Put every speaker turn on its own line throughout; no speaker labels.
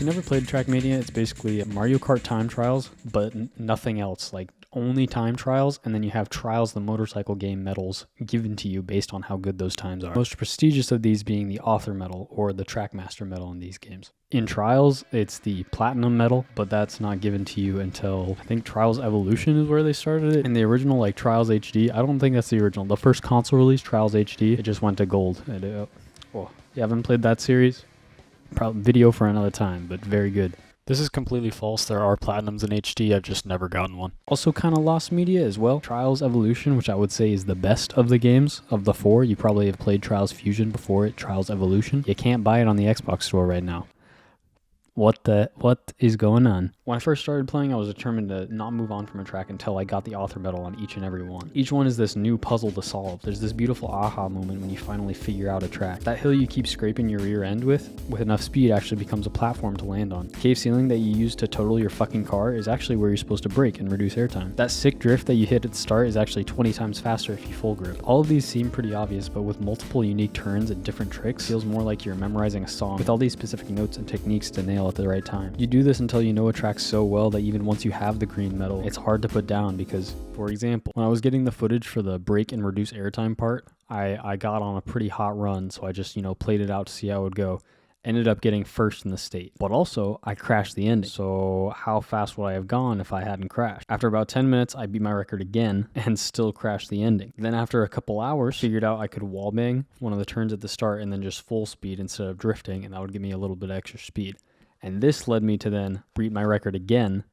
never played Trackmania, it's basically Mario Kart time trials, but nothing else. Like only time trials, and then you have Trials, the motorcycle game medals given to you based on how good those times are. Most prestigious of these being the Author medal or the Trackmaster medal in these games. In Trials, it's the Platinum medal, but that's not given to you until I think Trials Evolution is where they started it. In the original like Trials HD, I don't think that's the original. The first console release, Trials HD, it just went to gold. You haven't played that series? Probably video for another time, but very good.
This is completely false. There are Platinums in HD. I've just never gotten one.
Also kind of lost media as well. Trials Evolution, which I would say is the best of the games of the four. You probably have played Trials Fusion before it, Trials Evolution. You can't buy it on the Xbox store right now. What is going on? When I first started playing, I was determined to not move on from a track until I got the Author medal on each and every one. Each one is this new puzzle to solve. There's this beautiful aha moment when you finally figure out a track. That hill you keep scraping your rear end with enough speed actually becomes a platform to land on. Cave ceiling that you use to total your fucking car is actually where you're supposed to brake and reduce airtime. That sick drift that you hit at the start is actually 20 times faster if you full grip. All of these seem pretty obvious, but with multiple unique turns and different tricks, it feels more like you're memorizing a song with all these specific notes and techniques to nail at the right time. You do this until you know a track so well that even once you have the green medal, it's hard to put down because, for example, when I was getting the footage for the brake and reduce airtime part, I got on a pretty hot run, so I just, played it out to see how it would go. Ended up getting first in the state, but also I crashed the ending. So how fast would I have gone if I hadn't crashed? After about 10 minutes, I beat my record again and still crashed the ending. Then after a couple hours, figured out I could wallbang one of the turns at the start and then just full speed instead of drifting, and that would give me a little bit extra speed. And this led me to then beat my record again,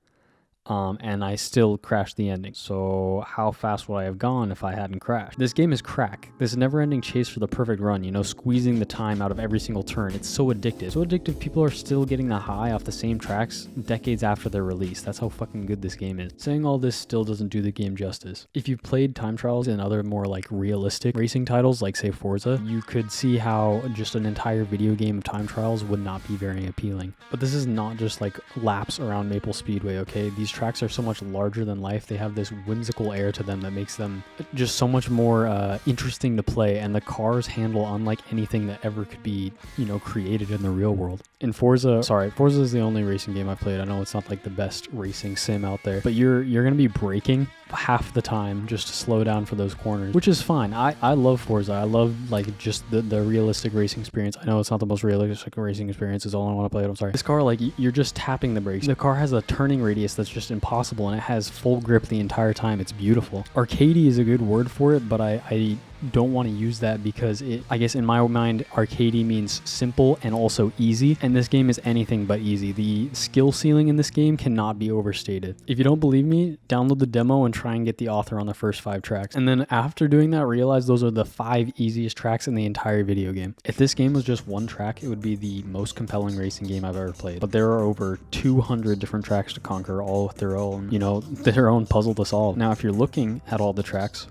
and I still crashed the ending. So how fast would I have gone if I hadn't crashed? This game is crack. This never-ending chase for the perfect run, squeezing the time out of every single turn. It's so addictive. So addictive, people are still getting the high off the same tracks decades after their release. That's how fucking good this game is. Saying all this still doesn't do the game justice. If you've played time trials and other more like realistic racing titles, like say Forza, you could see how just an entire video game of time trials would not be very appealing. But this is not just like laps around Maple Speedway, okay? These tracks are so much larger than life. They have this whimsical air to them that makes them just so much more interesting to play, and the cars handle unlike anything that ever could be, created in the real world. In Forza is the only racing game I played. I know it's not like the best racing sim out there, but you're gonna be braking half the time just to slow down for those corners, which is fine. I love Forza. I love like just the realistic racing experience. I know it's not the most realistic racing experience is all I want to play it. I'm sorry. This car, like you're just tapping the brakes. The car has a turning radius that's just impossible, and it has full grip the entire time. It's beautiful. Arcadey is a good word for it, but I don't want to use that because I guess in my mind, arcadey means simple and also easy, and this game is anything but easy. The skill ceiling in this game cannot be overstated. If you don't believe me, download the demo and try and get the Author on the first 5 tracks, and then after doing that, realize those are the 5 easiest tracks in the entire video game. If this game was just one track, it would be the most compelling racing game I've ever played, but there are over 200 different tracks to conquer, all with their own, their own puzzle to solve. Now, if you're looking at all the tracks,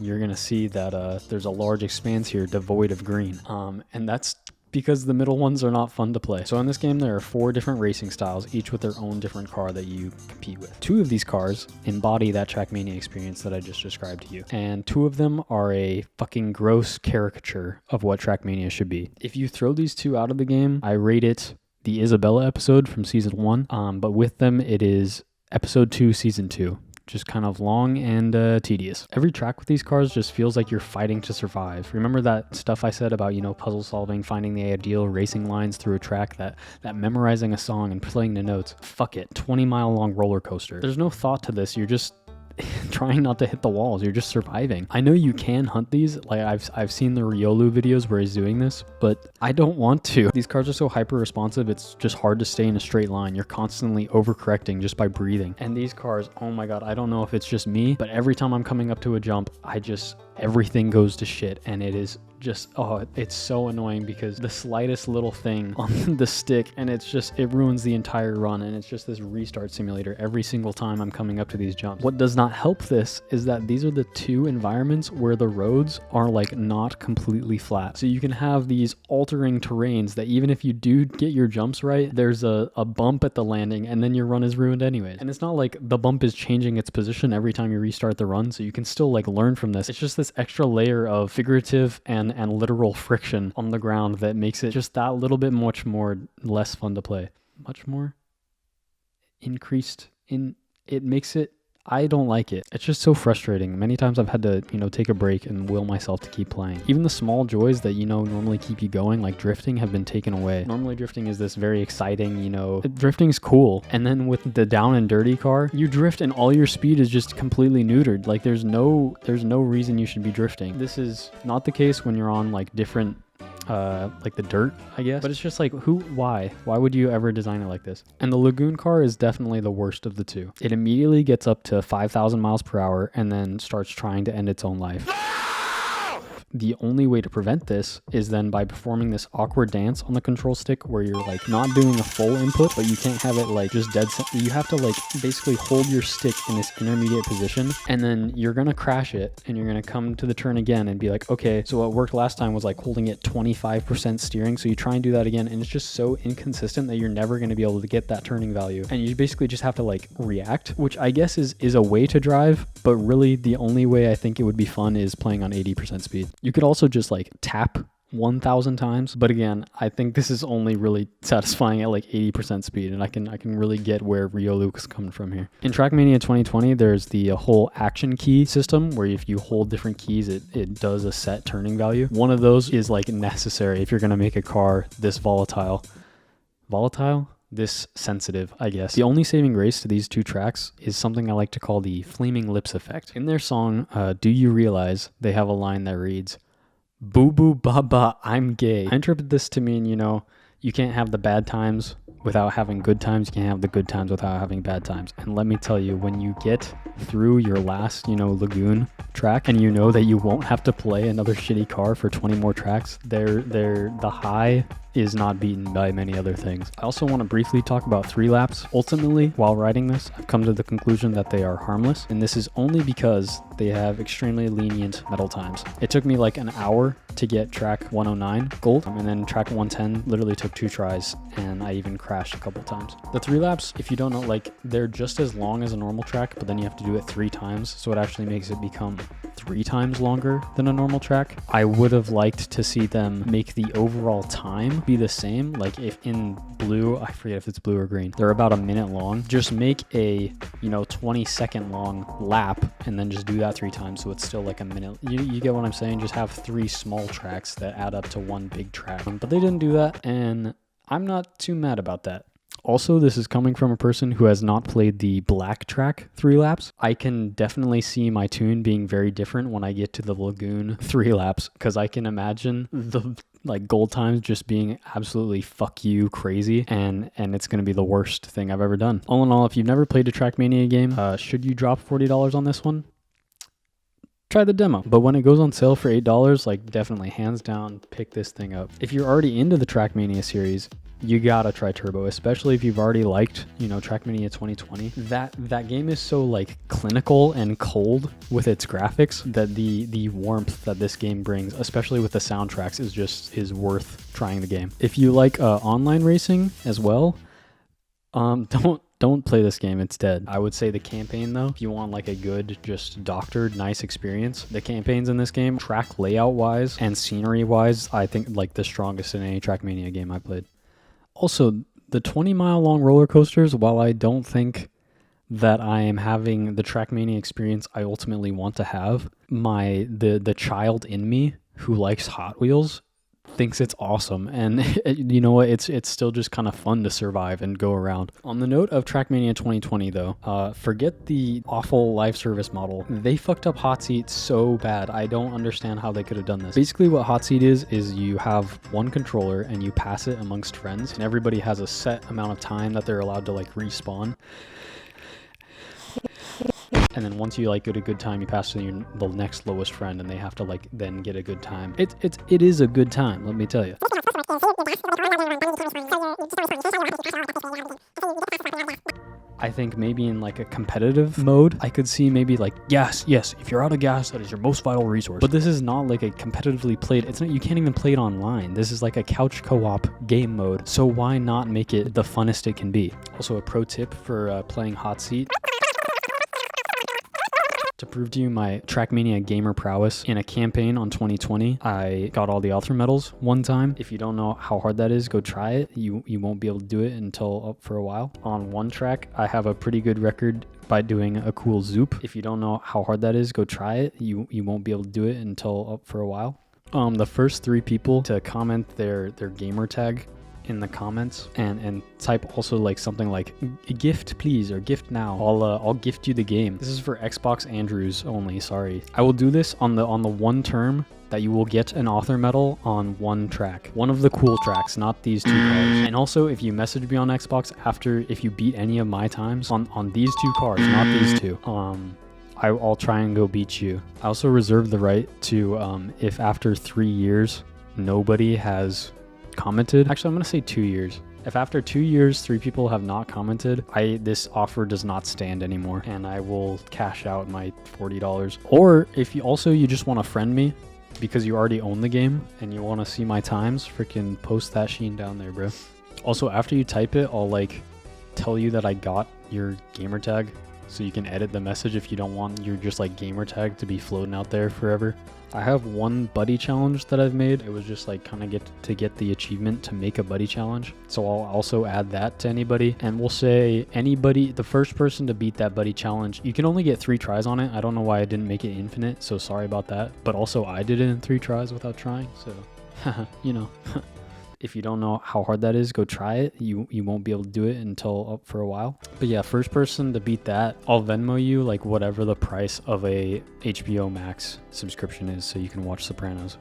you're going to see that there's a large expanse here devoid of green. And that's because the middle ones are not fun to play. So in this game, there are 4 different racing styles, each with their own different car that you compete with. 2 of these cars embody that Trackmania experience that I just described to you. And 2 of them are a fucking gross caricature of what Trackmania should be. If you throw these 2 out of the game, I rate it the Isabella episode from season 1. But with them, it is episode 2, season 2. Just kind of long and tedious. Every track with these cars just feels like you're fighting to survive. Remember that stuff I said about, puzzle solving, finding the ideal racing lines through a track, that memorizing a song and playing the notes? Fuck it, 20-mile long roller coaster. There's no thought to this. You're just trying not to hit the walls. You're just surviving. I know you can hunt these. Like I've seen the Riolu videos where he's doing this, but I don't want to. These cars are so hyper responsive. It's just hard to stay in a straight line. You're constantly overcorrecting just by breathing. And these cars, oh my God, I don't know if it's just me, but every time I'm coming up to a jump, everything goes to shit, and it is just, it's so annoying because the slightest little thing on the stick and it ruins the entire run, and it's just this restart simulator every single time I'm coming up to these jumps. What does not help this is that these are the 2 environments where the roads are like not completely flat. So you can have these altering terrains that even if you do get your jumps right, there's a bump at the landing and then your run is ruined anyways. And it's not like the bump is changing its position every time you restart the run, so you can still like learn from this. It's just this extra layer of figurative and literal friction on the ground that makes it just that little bit much more less fun to play. much more increased in, it makes it, I don't like it. It's just so frustrating. Many times I've had to, take a break and will myself to keep playing. Even the small joys that, normally keep you going, like drifting, have been taken away. Normally drifting is this very exciting, drifting's cool. And then with the down and dirty car, you drift and all your speed is just completely neutered. Like there's no reason you should be drifting. This is not the case when you're on like different like the dirt, I guess. But it's just like, why would you ever design it like this? And the Lagoon car is definitely the worst of the two. It immediately gets up to 5,000 miles per hour and then starts trying to end its own life. The only way to prevent this is then by performing this awkward dance on the control stick where you're like not doing a full input, but you can't have it like just dead. You have to like basically hold your stick in this intermediate position, and then you're gonna crash it and you're gonna come to the turn again and be like, okay, so what worked last time was like holding it 25% steering. So you try and do that again, and it's just so inconsistent that you're never gonna be able to get that turning value. And you basically just have to like react, which I guess is a way to drive, but really the only way I think it would be fun is playing on 80% speed. You could also just like tap 1,000 times, but again, I think this is only really satisfying at like 80% speed, and I can really get where Rio Luke is coming from here. In Trackmania 2020, there's the whole action key system where if you hold different keys, it does a set turning value. One of those is like necessary if you're gonna make a car this volatile, this sensitive, I guess. The only saving grace to these two tracks is something I like to call the flaming lips effect. In their song, Do You Realize, they have a line that reads, "Boo boo ba ba, I'm gay." I interpret this to mean, you can't have the bad times without having good times. You can't have the good times without having bad times. And let me tell you, when you get through your last, Lagoon track and you know that you won't have to play another shitty car for 20 more tracks, the high is not beaten by many other things. I also want to briefly talk about 3 laps. Ultimately, while writing this, I've come to the conclusion that they are harmless, and this is only because they have extremely lenient medal times. It took me like an hour to get track 109 gold, and then track 110 literally took 2 tries, and I even crashed a couple times. The 3 laps, if you don't know, like they're just as long as a normal track, but then you have to do it 3 times, so it actually makes it become 3 times longer than a normal track. I would have liked to see them make the overall time be the same. Like if in blue, I forget if it's blue or green, they're about a minute long. Just make a 20-second long lap and then just do that 3 times, so it's still like a minute. You get what I'm saying? Just have 3 small tracks that add up to 1 big track. But they didn't do that, and I'm not too mad about that. Also, this is coming from a person who has not played the black track 3 laps. I can definitely see my tune being very different when I get to the Lagoon 3 laps, because I can imagine the gold times just being absolutely fuck you crazy, and it's going to be the worst thing I've ever done. All in all, if you've never played a Trackmania game, should you drop $40 on this one? Try the demo. But when it goes on sale for $8, definitely hands down pick this thing up. If you're already into the Trackmania series, you gotta try Turbo, especially if you've already liked, Trackmania 2020. That game is so clinical and cold with its graphics that the warmth that this game brings, especially with the soundtracks, is worth trying the game. If you like online racing as well, don't play this game, it's dead. I would say the campaign though, if you want a good, just doctored, nice experience, the campaigns in this game, track layout wise and scenery wise, I think the strongest in any Trackmania game I played. Also, the 20-mile long roller coasters, while I don't think that I am having the Trackmania experience I ultimately want to have, the child in me who likes Hot Wheels thinks it's awesome, and you know what, it's still just kind of fun to survive and go around. On the note of Trackmania 2020 though, forget the awful live service model. They fucked up Hotseat so bad. I don't understand how they could have done this. Basically what Hotseat is you have one controller and you pass it amongst friends, and everybody has a set amount of time that they're allowed to respawn. And then once you get a good time, you pass to the next lowest friend, and they have to then get a good time. It is a good time, let me tell you. I think maybe in a competitive mode, I could see maybe gas. Yes, if you're out of gas, that is your most vital resource. But this is not a competitively played. It's not. You can't even play it online. This is a couch co-op game mode. So why not make it the funnest it can be? Also, a pro tip for playing Hotseat. To prove to you my Trackmania gamer prowess, in a campaign on 2020, I got all the author medals one time. If you don't know how hard that is, go try it. You won't be able to do it until for a while. On one track, I have a pretty good record by doing a cool zoop. If you don't know how hard that is, go try it. You won't be able to do it until for a while. The first 3 people to comment their gamer tag in the comments and type also like something like gift please or gift now, I'll gift you the game. This is for Xbox Andrews only, sorry. I will do this on the one term that you will get an author medal on one track, one of the cool tracks, not these 2 cars. And also, if you message me on Xbox after, if you beat any of my times on these 2 cars, not these 2, I'll try and go beat you. I also reserve the right to, if after 3 years nobody has commented, actually I'm gonna say 2 years. If after 2 years 3 people have not commented, this offer does not stand anymore, and I will cash out my $40. Or if you just want to friend me because you already own the game and you want to see my times, freaking post that sheen down there, bro. Also, after you type it, I'll like tell you that I got your gamer tag, so you can edit the message if you don't want your just like gamer tag to be floating out there forever. I have one buddy challenge that I've made. It was just like kind of get the achievement to make a buddy challenge. So I'll also add that to anybody, and we'll say anybody, the first person to beat that buddy challenge, you can only get 3 tries on it. I don't know why I didn't make it infinite, so sorry about that. But also I did it in 3 tries without trying, so you know. If you don't know how hard that is, go try it. You won't be able to do it until for a while. But yeah, first person to beat that, I'll Venmo you like whatever the price of a HBO Max subscription is so you can watch Sopranos.